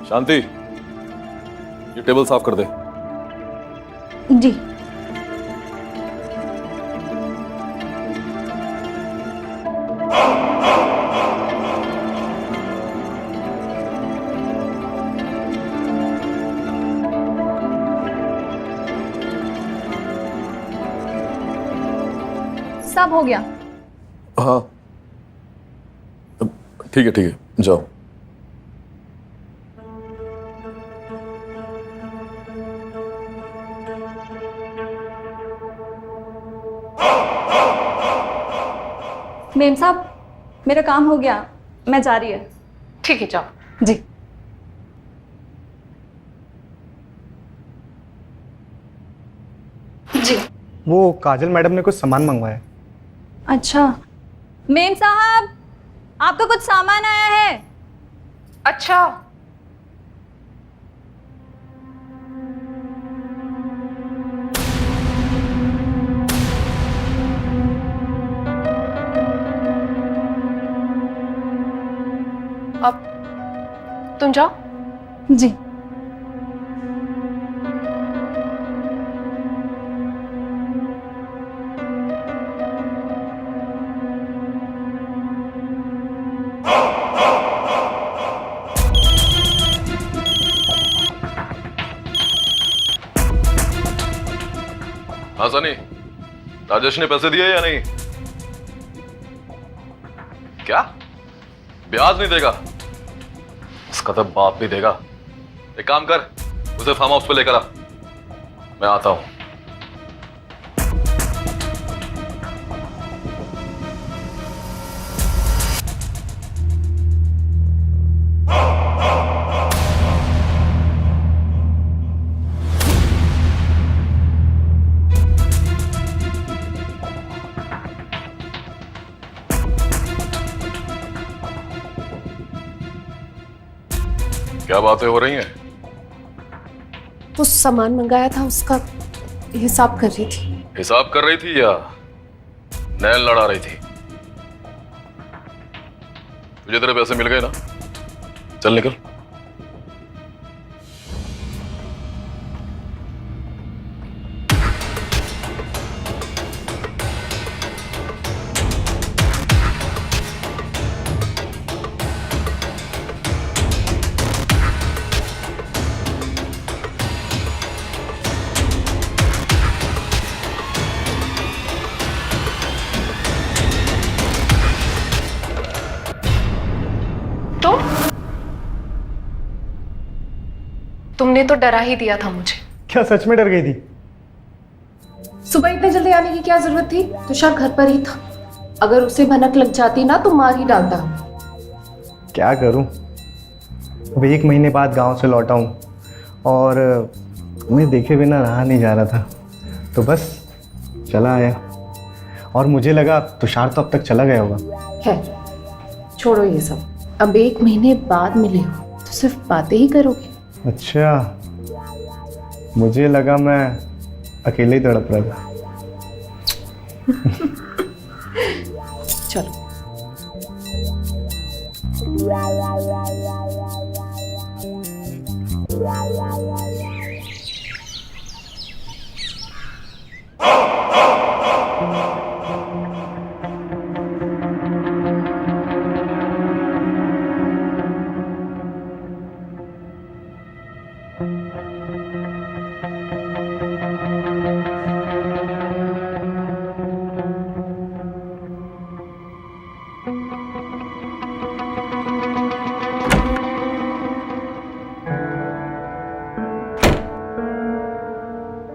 शांति, ये टेबल साफ कर दे। जी। सब हो गया। हाँ ठीक है, जाओ। मेम साहब, मेरा काम हो गया, मैं जा रही है। ठीक है, जाओ। जी। जी। वो काजल मैडम ने कुछ सामान मंगवाया है। अच्छा, मेम साहब, आपका कुछ सामान आया है। अच्छा, अब तुम जाओ। जी। हाँ सनी, राजेश ने पैसे दिए या नहीं? क्या ब्याज नहीं देगा? उसका तो बाप भी देगा। एक काम कर, उसे फार्म हाउस पे लेकर आ, मैं आता हूं। क्या बातें हो रही हैं? तो सामान मंगाया था, उसका हिसाब कर रही थी। हिसाब कर रही थी या नैन लड़ा रही थी? तुझे तेरे पैसे मिल गए ना? चल निकल। तो तुमने तो डरा ही दिया था मुझे। क्या सच में डर गई थी? सुबह इतने जल्दी आने की क्या जरूरत थी? तुषार घर पर ही था। अगर उसे भनक लग जाती ना तो मार ही डालता। क्या करूं, अब 1 महीने बाद गांव से लौटा हूं और मैं देखे बिना रहा नहीं जा रहा था, तो बस चला आया। और मुझे लगा तुषार तो अब तक चला गया होगा। है, छोड़ो ये सब। अब 1 महीने बाद मिले हो तो सिर्फ बातें ही करोगे। अच्छा, मुझे लगा मैं अकेले ही तड़प रहा था। चलो।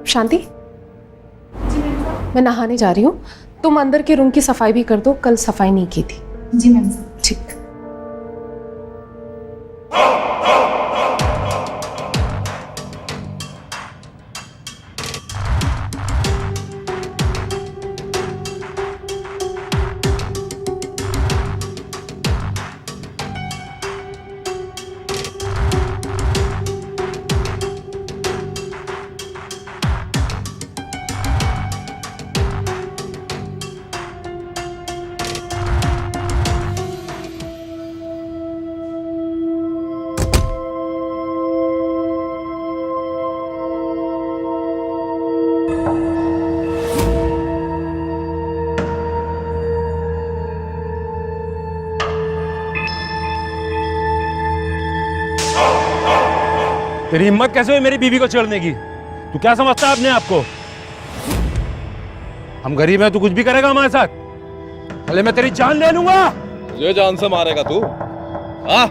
शांति, मैं नहाने जा रही हूँ। तुम अंदर के रूम की सफाई भी कर दो, कल सफाई नहीं की थी। जी मैम साहब। ठीक। तेरी हिम्मत कैसे हुई मेरी बीवी को छेड़ने की? तू क्या समझता है अपने आप को? हम गरीब हैं, तू कुछ भी करेगा हमारे साथ? पहले मैं तेरी जान ले लूंगा। मुझे जान से मारेगा तू? हाँ?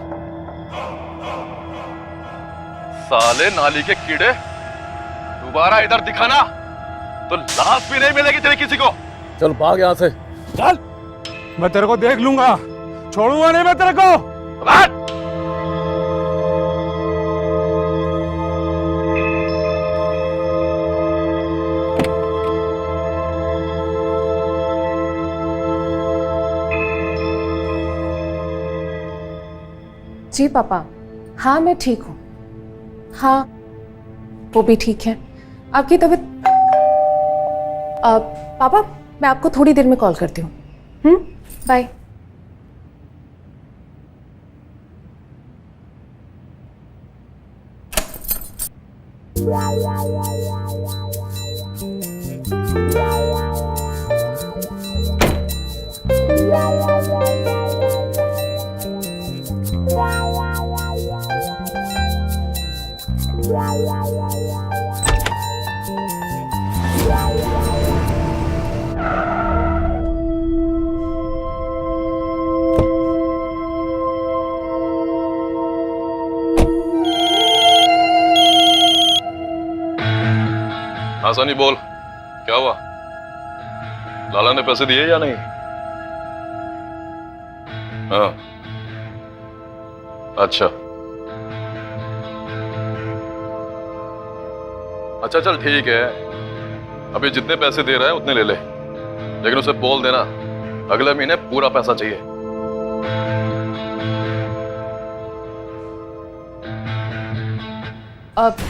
साले नाली के कीड़े, दोबारा इधर दिखाना तो लाश भी नहीं मिलेगी तेरे किसी को। चल भाग यहां से। चल, मैं तेरे को देख लूंगा, छोड़ूंगा नहीं मैं तेरे को। भाग। जी पापा, हाँ मैं ठीक हूँ। हाँ वो भी ठीक है। आपकी तबीयत पापा मैं आपको थोड़ी देर में कॉल करती हूँ। बाय। हाँ सनी बोल, क्या हुआ? लाला ने पैसे दिए या नहीं? हाँ अच्छा अच्छा, चल ठीक है। अभी जितने पैसे दे रहा है उतने ले ले, लेकिन उसे बोल देना अगले महीने पूरा पैसा चाहिए।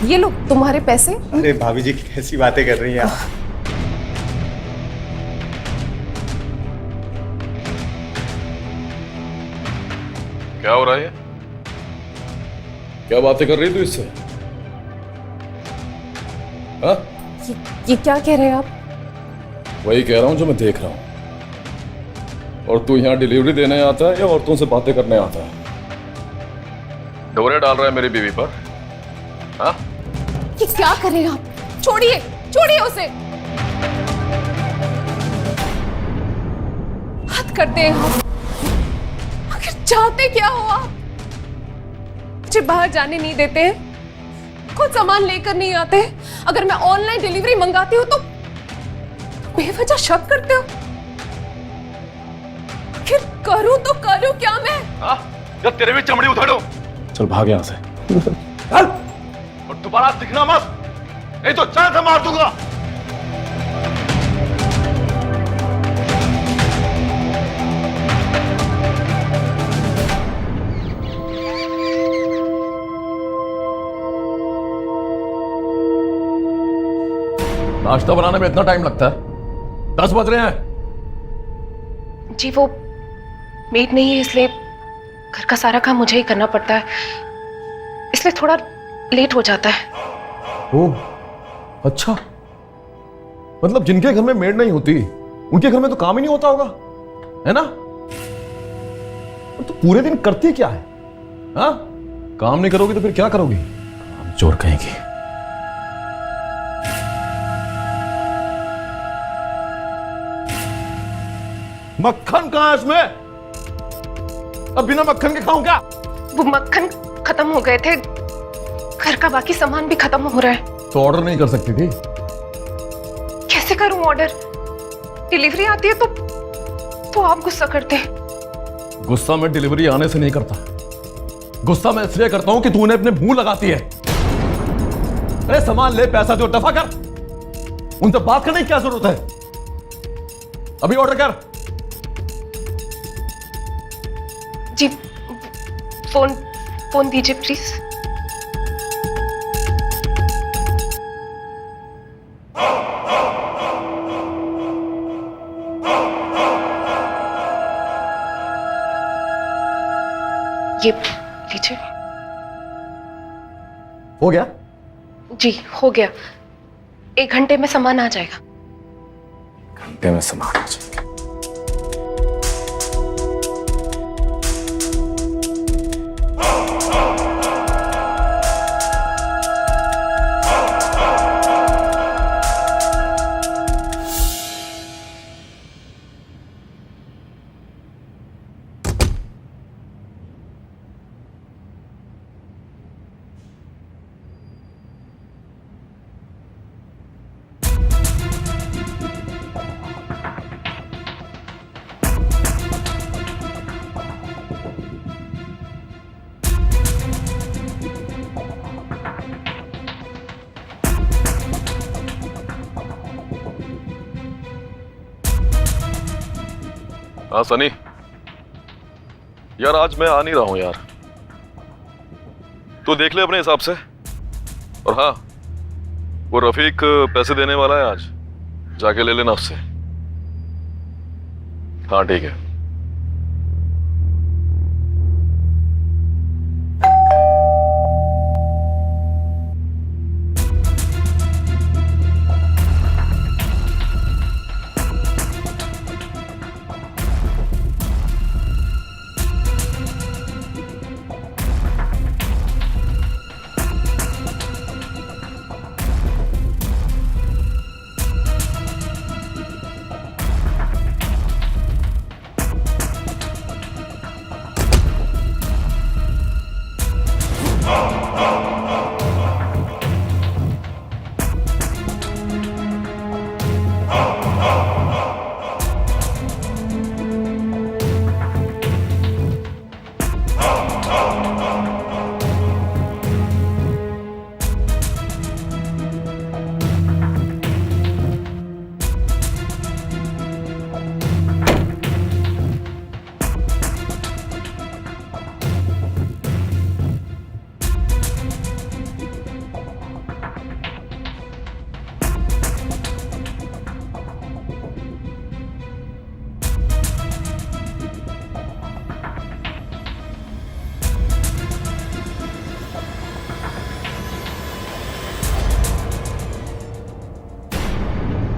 ये लो तुम्हारे पैसे। अरे भाभी जी कैसी बातें कर रही हैं आप? क्या हो रहा है? क्या बातें कर रही तू इससे? हाँ? ये क्या कह रहे हैं आप? वही कह रहा हूं जो मैं देख रहा हूं। और तू यहां डिलीवरी देने आता है या औरतों से बातें करने आता है? डोरे डाल रहा है मेरी बीवी पर। हाँ? ये क्या कर रहे हैं आप? छोड़िए, छोड़िए उसे। हद करते हैं आप। आखिर चाहते क्या हो आप? मुझे बाहर जाने नहीं देते हैं, खुद सामान लेकर नहीं आते। अगर मैं ऑनलाइन डिलीवरी मंगाती हूँ तो बेवजह शक करते हो। आखिर करूँ तो करूँ क्या मैं? हाँ? या तेरे भी चमड़ी उठाड़ो। चल भाग यहां से। चल। और दोबारा दिखना मत, नहीं तो चाय से मार दूंगा। नाश्ता बनाने में इतना टाइम लगता है? 10 बज रहे हैं। जी वो मेड नहीं है, इसलिए घर का सारा काम मुझे ही करना पड़ता है, इसलिए थोड़ा लेट हो जाता है। ओह अच्छा, मतलब जिनके घर में मेड नहीं होती उनके घर में तो काम ही नहीं होता होगा, है ना? तो पूरे दिन करती क्या है? हाँ? काम नहीं करोगी तो फिर क्या करोगी? काम चोर कहेंगी। मक्खन कहां है इसमें? अब बिना मक्खन के खाऊं क्या? वो मक्खन खत्म हो गए थे, घर का बाकी सामान भी खत्म हो रहा है। तो ऑर्डर नहीं कर सकती थी? कैसे करूं ऑर्डर? डिलीवरी आती है तो आप गुस्सा करते हैं। गुस्सा मैं डिलीवरी आने से नहीं करता, गुस्सा मैं इसलिए करता हूं कि तूने अपने मुंह लगाती है। अरे सामान ले, पैसा दो, दफा कर। उनसे बात करने की क्या जरूरत है? अभी ऑर्डर कर। जी फोन दीजिए प्लीज। ये लीजिए। हो गया? जी हो गया, 1 घंटे में सामान आ जाएगा। घंटे में सामान आ जाएगा? हाँ सनी, यार आज मैं आ नहीं रहा हूं यार, तो देख ले अपने हिसाब से। और हाँ, वो रफीक पैसे देने वाला है आज, जाके ले लेना उससे। हाँ ठीक है।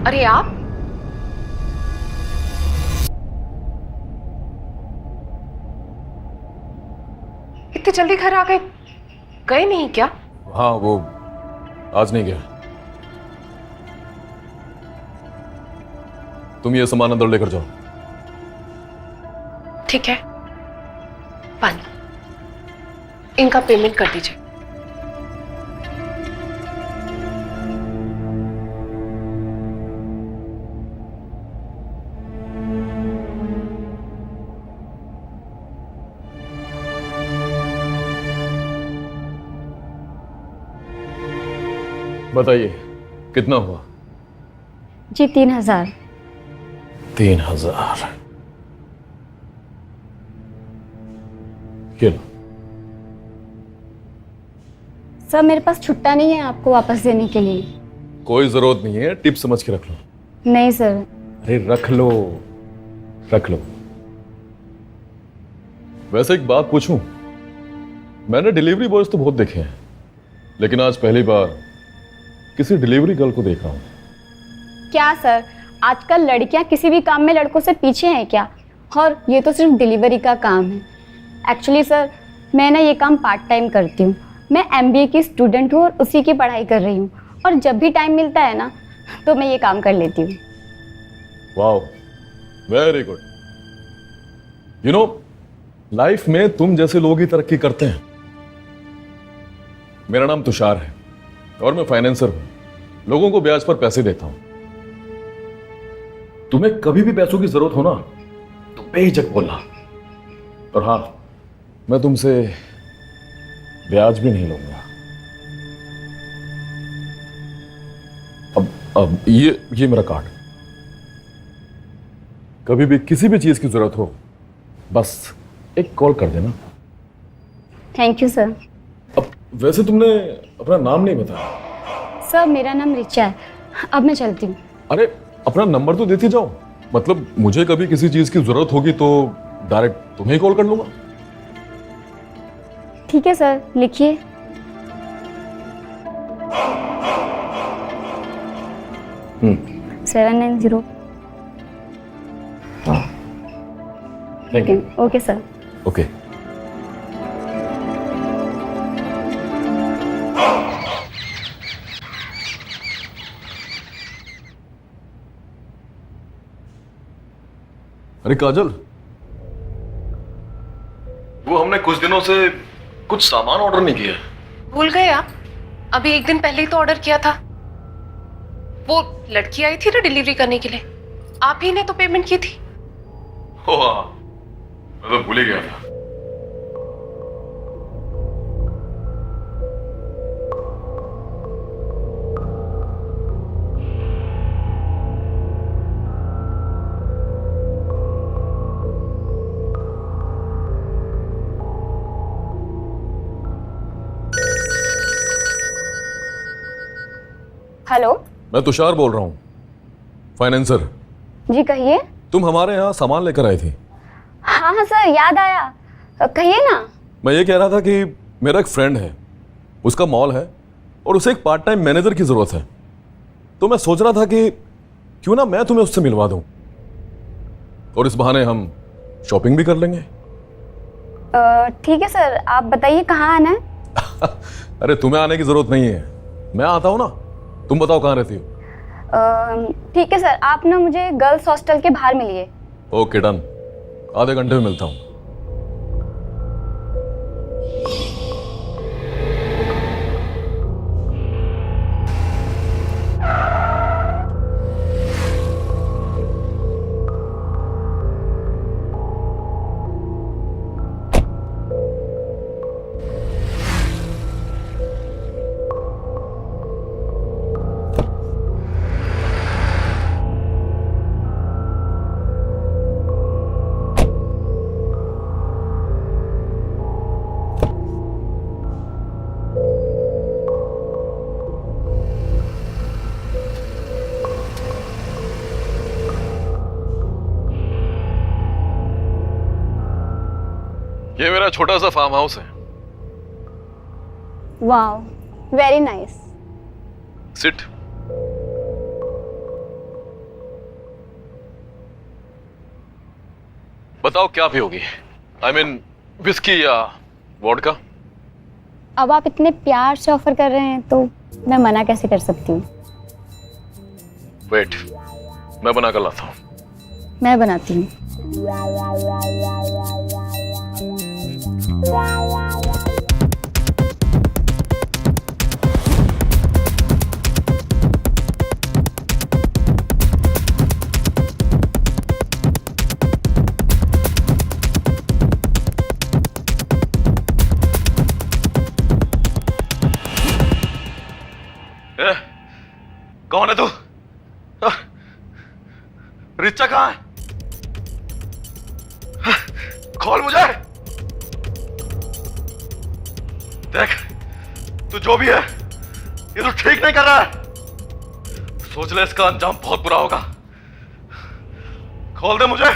अरे आप इतने जल्दी घर आ गए, गए नहीं क्या? हाँ वो आज नहीं गया। तुम ये सामान अंदर लेकर जाओ। ठीक है, पानी, इनका पेमेंट कर दीजिए। बताइए कितना हुआ? जी 3000। 3000। ये लो। सर मेरे पास छुट्टा नहीं है आपको वापस देने के लिए। कोई जरूरत नहीं है, टिप समझ के रख लो। नहीं सर। अरे रख लो, रख लो। वैसे एक बात पूछूं, मैंने डिलीवरी बॉयज तो बहुत देखे हैं, लेकिन आज पहली बार किसी डिलीवरी गर्ल को देख रहा हूं। क्या सर, आजकल लड़कियां किसी भी काम में लड़कों से पीछे हैं क्या? और ये तो सिर्फ डिलीवरी का काम है। एक्चुअली सर मैं ना ये काम पार्ट टाइम करती हूँ। मैं MBA की स्टूडेंट हूँ और उसी की पढ़ाई कर रही हूँ, और जब भी टाइम मिलता है ना तो मैं ये काम कर लेती हूँ। Wow, very good. You know, life में तुम जैसे लोग ही तरक्की करते हैं। मेरा नाम तुषार है और मैं फाइनेंसर हूं, लोगों को ब्याज पर पैसे देता हूं। तुम्हें कभी भी पैसों की जरूरत हो ना तो बेझिझक बोलना। और हां, मैं तुमसे ब्याज भी नहीं लूंगा। अब ये मेरा कार्ड, कभी भी किसी भी चीज की जरूरत हो बस एक कॉल कर देना। Thank you sir. अब वैसे तुमने अपना नाम नहीं बताया। सर मेरा नाम रिचा है। अब मैं चलती हूँ। अरे अपना नंबर तो देती जाओ, मतलब मुझे कभी किसी चीज की जरूरत होगी तो डायरेक्ट तुम्हें कॉल कर लूंगा। ठीक है सर, लिखिए। हम्म, 790। Thank you. Okay sir. Okay. अरे काजल, वो हमने कुछ दिनों से कुछ सामान ऑर्डर नहीं किया। भूल गए आप? अभी एक दिन पहले ही तो ऑर्डर किया था। वो लड़की आई थी ना डिलीवरी करने के लिए, आप ही ने तो पेमेंट की थी। ओ हाँ, मैं तो भूल ही गया था। हेलो। मैं तुषार बोल रहा हूँ, फाइनेंसर। जी कहिए। तुम हमारे यहाँ सामान लेकर आई थी। हाँ हाँ सर, याद आया, कहिए ना। मैं ये कह रहा था कि मेरा एक फ्रेंड है, उसका मॉल है और उसे एक पार्ट टाइम मैनेजर की ज़रूरत है। तो मैं सोच रहा था कि क्यों ना मैं तुम्हें उससे मिलवा दूं और इस बहाने हम शॉपिंग भी कर लेंगे। ठीक है सर, आप बताइए कहाँ आना है। अरे तुम्हें आने की ज़रूरत नहीं है, मैं आता हूँ ना। तुम बताओ कहाँ रहती हो? ठीक है सर, आप ना मुझे गर्ल्स हॉस्टल के बाहर मिलिए। ओके डन, आधे घंटे में मिलता हूँ। ये मेरा छोटा सा फार्म हाउस है। Wow, very nice. सिट। बताओ क्या पियोगी? आई मीन विस्की या वोडका? अब आप इतने प्यार से ऑफर कर रहे हैं तो मैं मना कैसे कर सकती हूँ। वेट, मैं बना कर लाता हूँ। मैं बनाती हूँ। कौन है तू? रिचा कहाँ है? खोल मुझे। देख, तू जो भी है ये तो ठीक नहीं कर रहा है। सोच ले, इसका अंजाम बहुत बुरा होगा। खोल दे मुझे।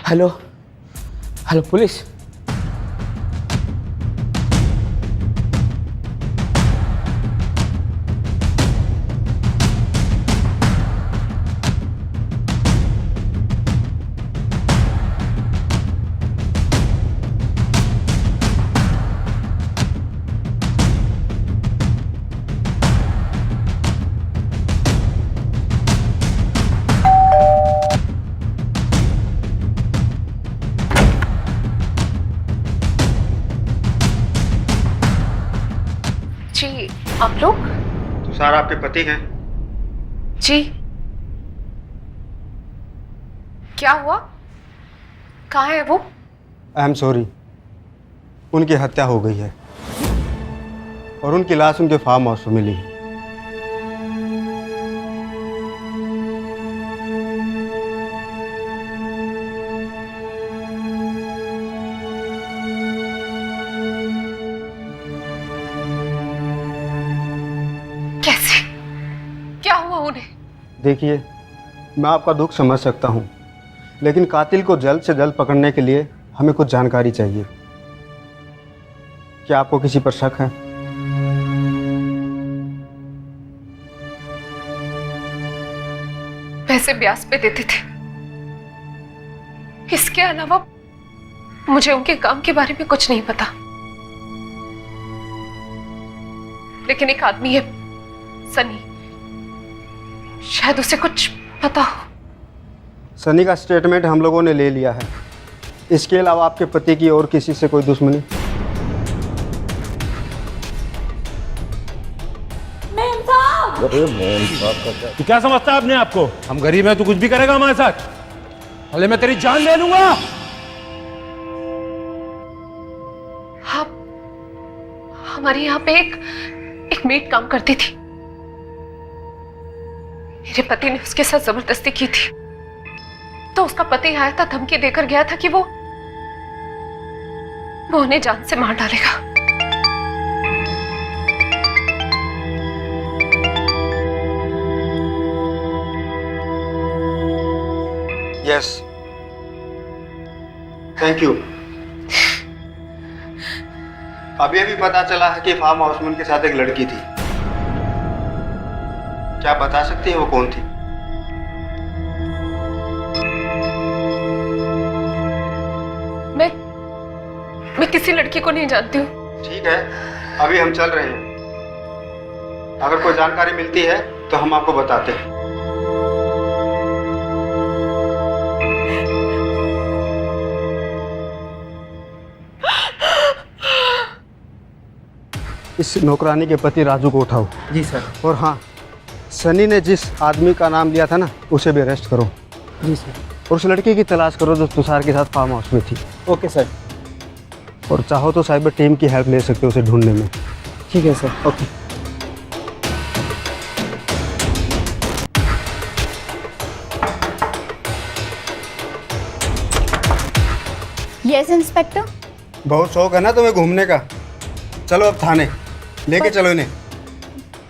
Hello hello police. जी आप लोग? तुषार आपके पति हैं? जी क्या हुआ? कहाँ है वो? आई एम सॉरी, उनकी हत्या हो गई है और उनकी लाश उनके फार्म हाउस में मिली है। कैसे? क्या हुआ उन्हें? देखिए, मैं आपका दुख समझ सकता हूँ, लेकिन कातिल को जल्द से जल्द पकड़ने के लिए हमें कुछ जानकारी चाहिए। क्या आपको किसी पर शक है? पैसे ब्याज पे देते थे, इसके अलावा मुझे उनके काम के बारे में कुछ नहीं पता। लेकिन एक आदमी है सनी, शायद उसे कुछ पता हो। सनी का स्टेटमेंट हम लोगों ने ले लिया है। इसके अलावा आपके पति की और किसी से कोई दुश्मनी? तू क्या समझता है अपने आप को? हम गरीब हैं, तू कुछ भी करेगा हमारे साथ? अरे मैं तेरी जान ले लूंगा। हाँ, हमारे यहाँ पे एक एक मेड काम करती थी। मेरे पति ने उसके साथ जबरदस्ती की थी, तो उसका पति आया था, धमकी देकर गया था कि वो उन्हें जान से मार डालेगा। Yes, thank you. अभी अभी पता चला है कि फार्म हाउस में उनके साथ एक लड़की थी। क्या बता सकती है वो कौन थी? मैं किसी लड़की को नहीं जानती हूँ। ठीक है, अभी हम चल रहे हैं। अगर कोई जानकारी मिलती है तो हम आपको बताते हैं। इस नौकरानी के पति राजू को उठाओ। जी सर। और हाँ, सनी ने जिस आदमी का नाम लिया था ना, उसे भी अरेस्ट करो। जी सर। और उस लड़की की तलाश करो जो तुषार के साथ फार्म हाउस में थी। Okay sir. और चाहो तो साइबर टीम की हेल्प ले सकते हो उसे ढूंढने में। ठीक है सर। ओके। Yes inspector. बहुत शौक है ना तुम्हें घूमने का। चलो अब थाने लेके चलो इन्हें।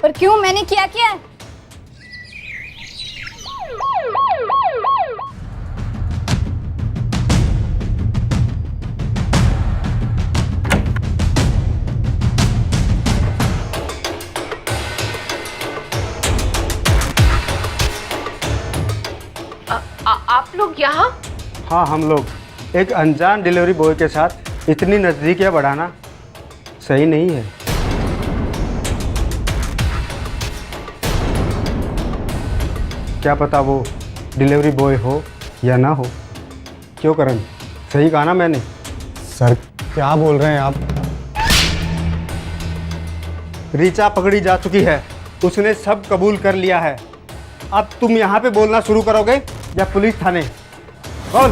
पर क्यों, मैंने क्या किया है? आप लोग यहाँ? हाँ, हम लोग एक अनजान डिलीवरी बॉय के साथ इतनी नज़दीकियाँ बढ़ाना सही नहीं है। क्या पता वो डिलीवरी बॉय हो या ना हो। क्यों करण, सही कहा ना मैंने? सर क्या बोल रहे हैं आप? रीचा पकड़ी जा चुकी है, उसने सब कबूल कर लिया है। अब तुम यहाँ पे बोलना शुरू करोगे या पुलिस थाने? बोल,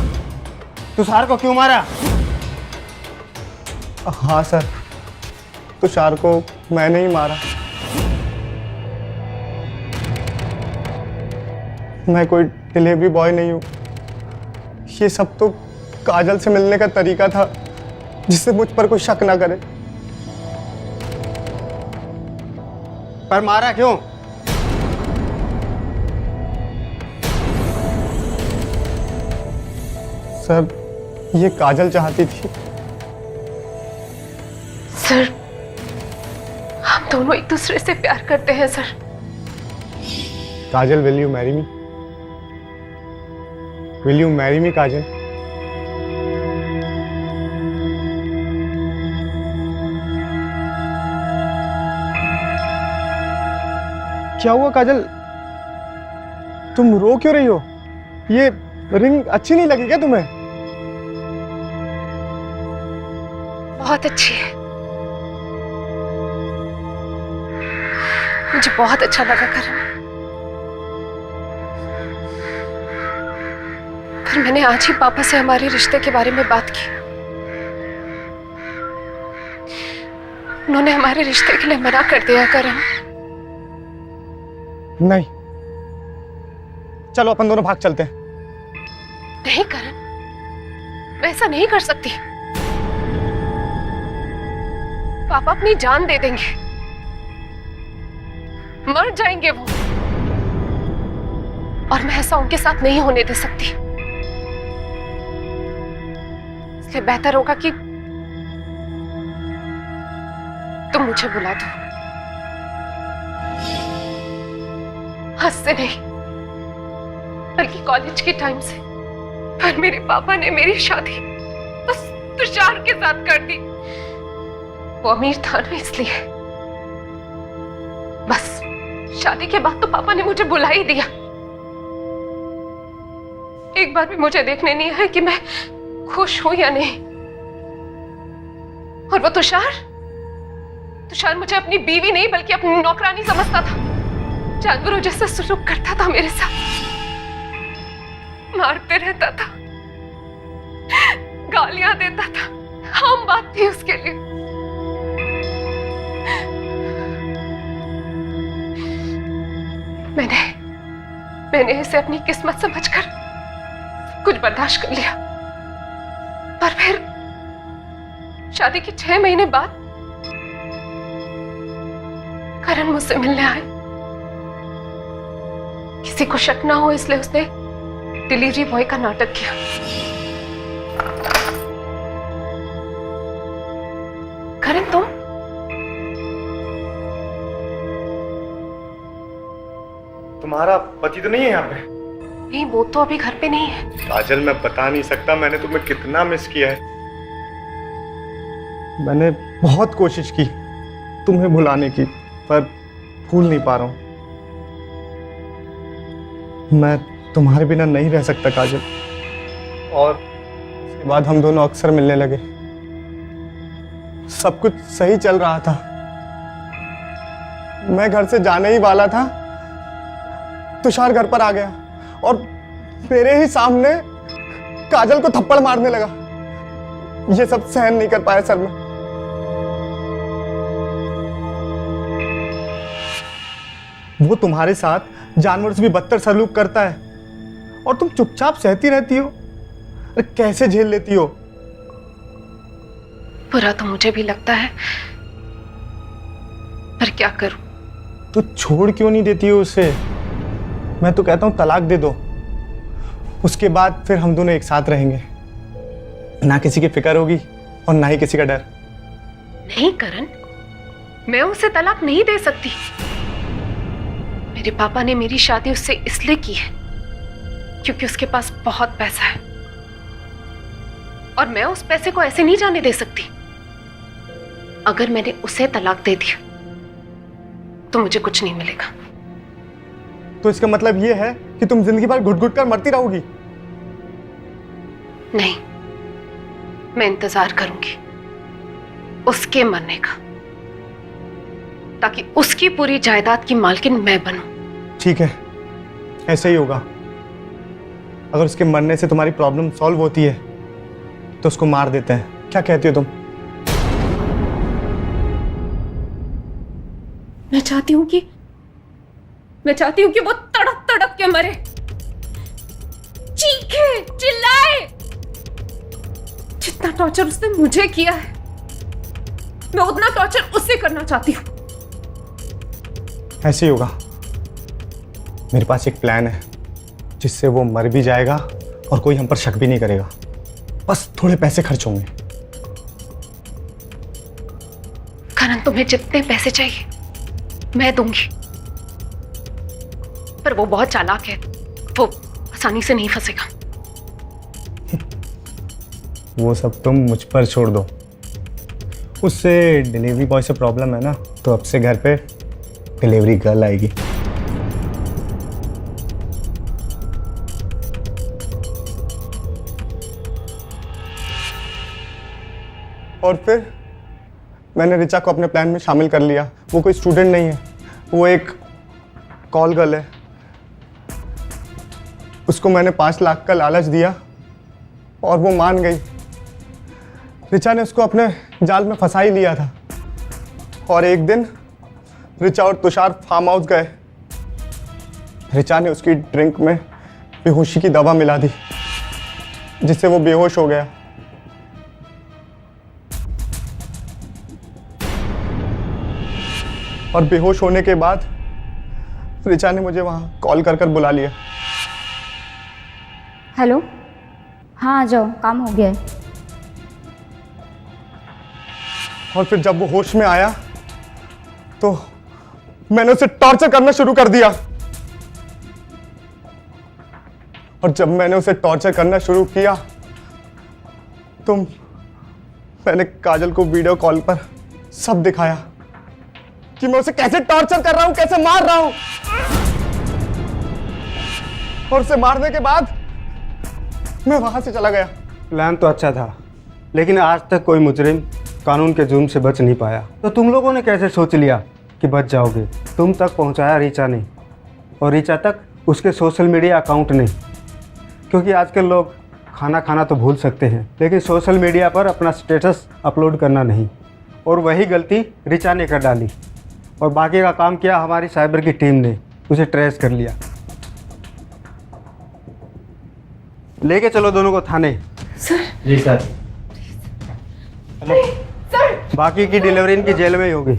तुषार को क्यों मारा? हाँ सर, तुषार को मैंने ही मारा। मैं कोई डिलीवरी बॉय नहीं हूँ। ये सब तो काजल से मिलने का तरीका था जिससे मुझ पर कोई शक ना करे। पर मारा क्यों? सर ये काजल चाहती थी। सर, हम दोनों एक दूसरे से प्यार करते हैं sir. Kajal, will you marry me? Will you marry me Kajal? क्या हुआ काजल, तुम रो क्यों रही हो? ये रिंग अच्छी नहीं लगी क्या तुम्हें? बहुत अच्छी है, मुझे बहुत अच्छा लगा करण। पर मैंने आज ही पापा से हमारे रिश्ते के बारे में बात की। उन्होंने हमारे रिश्ते के लिए मना कर दिया करण। नहीं, चलो अपन दोनों भाग चलते हैं। नहीं करण, मैं ऐसा नहीं कर सकती। पापा अपनी जान दे देंगे, मर जाएंगे वो, और मैं ऐसा उनके साथ नहीं होने दे सकती। इसलिए बेहतर होगा कि तुम मुझे बुला दो। आज से नहीं, बल्कि कॉलेज के टाइम से। पर मेरे पापा ने मेरी शादी बस तुषार के साथ कर दी। वो अमीर था ना, इसलिए। बस शादी के बाद तो पापा ने मुझे बुला ही दिया। एक बार भी मुझे देखने नहीं आया कि मैं खुश हूं या नहीं। और वो तुषार मुझे अपनी बीवी नहीं बल्कि अपनी नौकरानी समझता था। जानवरों जैसा सलूक करता था मेरे साथ, मारते रहता था, गालियां देता था। हम बात थी उसके लिए। मैंने इसे अपनी किस्मत समझकर कुछ बर्दाश्त कर लिया, पर फिर शादी के 6 महीने बाद करण मुझसे मिलने आए। किसी को शक ना हो इसलिए उसने डिलीवरी बॉय का नाटक किया। करण तुम तुम्हारा पति तो नहीं है यहाँ पे? नहीं, वो तो अभी घर पे नहीं है। काजल, मैं बता नहीं सकता मैंने तुम्हें कितना मिस किया है। मैंने बहुत कोशिश की तुम्हें भुलाने की, पर भूल नहीं पा रहा हूं। मैं तुम्हारे बिना नहीं रह सकता काजल। और उसके बाद हम दोनों अक्सर मिलने लगे। सब कुछ सही चल रहा था। मैं घर से जाने ही वाला था, तुषार घर पर आ गया और मेरे ही सामने काजल को थप्पड़ मारने लगा। ये सब सहन नहीं कर पाया सर मैं। वो तुम्हारे साथ जानवर से भी बदतर सलूक करता है और तुम चुपचाप सहती रहती हो। अरे कैसे झेल लेती हो? बुरा तो मुझे भी लगता है, पर क्या करूं? तो छोड़ क्यों नहीं देती हो उसे? मैं तो कहता हूं तलाक दे दो, उसके बाद फिर हम दोनों एक साथ रहेंगे। ना किसी की फिक्र होगी और ना ही किसी का डर। नहीं करण, मैं उसे तलाक नहीं दे सकती। मेरे पापा ने मेरी शादी उससे इसलिए की है क्योंकि उसके पास बहुत पैसा है और मैं उस पैसे को ऐसे नहीं जाने दे सकती। अगर मैंने उसे तलाक दे दिया तो मुझे कुछ नहीं मिलेगा। तो इसका मतलब यह है कि तुम जिंदगी भर घुट घुट कर मरती रहोगी? नहीं, मैं इंतजार करूंगी उसके मरने का, ताकि उसकी पूरी जायदाद की मालकिन मैं बनूं। ठीक है, ऐसा ही होगा। अगर उसके मरने से तुम्हारी प्रॉब्लम सॉल्व होती है तो उसको मार देते हैं। क्या कहती हो तुम? मैं चाहती हूं कि वो तड़प तड़प के मरे, चीखे चिल्लाए। जितना टॉर्चर उसने मुझे किया है, मैं उतना टॉर्चर उससे करना चाहती हूं। ऐसे ही होगा। मेरे पास एक प्लान है जिससे वो मर भी जाएगा और कोई हम पर शक भी नहीं करेगा। बस थोड़े पैसे खर्च होंगे। करण, तुम्हें जितने पैसे चाहिए मैं दूंगी, पर वो बहुत चालाक है, वो आसानी से नहीं फंसेगा। वो सब तुम मुझ पर छोड़ दो। उससे डिलीवरी बॉय से प्रॉब्लम है ना, तो अब से घर पे डिलीवरी गर्ल आएगी। और फिर मैंने रिचा को अपने प्लान में शामिल कर लिया। वो कोई स्टूडेंट नहीं है, वो एक कॉल गर्ल है। उसको मैंने 5 लाख का लालच दिया और वो मान गई। रिचा ने उसको अपने जाल में फंसा ही लिया था। और एक दिन रिचा और तुषार फार्म हाउस गए। रिचा ने उसकी ड्रिंक में बेहोशी की दवा मिला दी, जिससे वो बेहोश हो गया। और बेहोश होने के बाद रिचा ने मुझे वहां कॉल कर कर बुला लिया। हेलो, हाँ आ जाओ, काम हो गया है। और फिर जब वो होश में आया तो मैंने उसे टॉर्चर करना शुरू कर दिया। और जब मैंने उसे टॉर्चर करना शुरू किया तो मैंने काजल को वीडियो कॉल पर सब दिखाया कि मैं उसे कैसे टॉर्चर कर रहा हूं, कैसे मार रहा हूं। और उसे मारने के बाद मैं वहां से चला गया। प्लान तो अच्छा था, लेकिन आज तक कोई मुजरिम कानून के जुर्म से बच नहीं पाया। तो तुम लोगों ने कैसे सोच लिया कि बच जाओगे? तुम तक पहुंचाया रिचा ने, और रिचा तक उसके सोशल मीडिया अकाउंट ने। क्योंकि आजकल लोग खाना खाना तो भूल सकते हैं, लेकिन सोशल मीडिया पर अपना स्टेटस अपलोड करना नहीं। और वही गलती रिचा ने कर डाली और बाकी का काम किया हमारी साइबर की टीम ने। उसे ट्रेस कर लिया। लेके चलो दोनों को थाने। जी सर। बाकी की डिलीवरी इनकी जेल में ही होगी।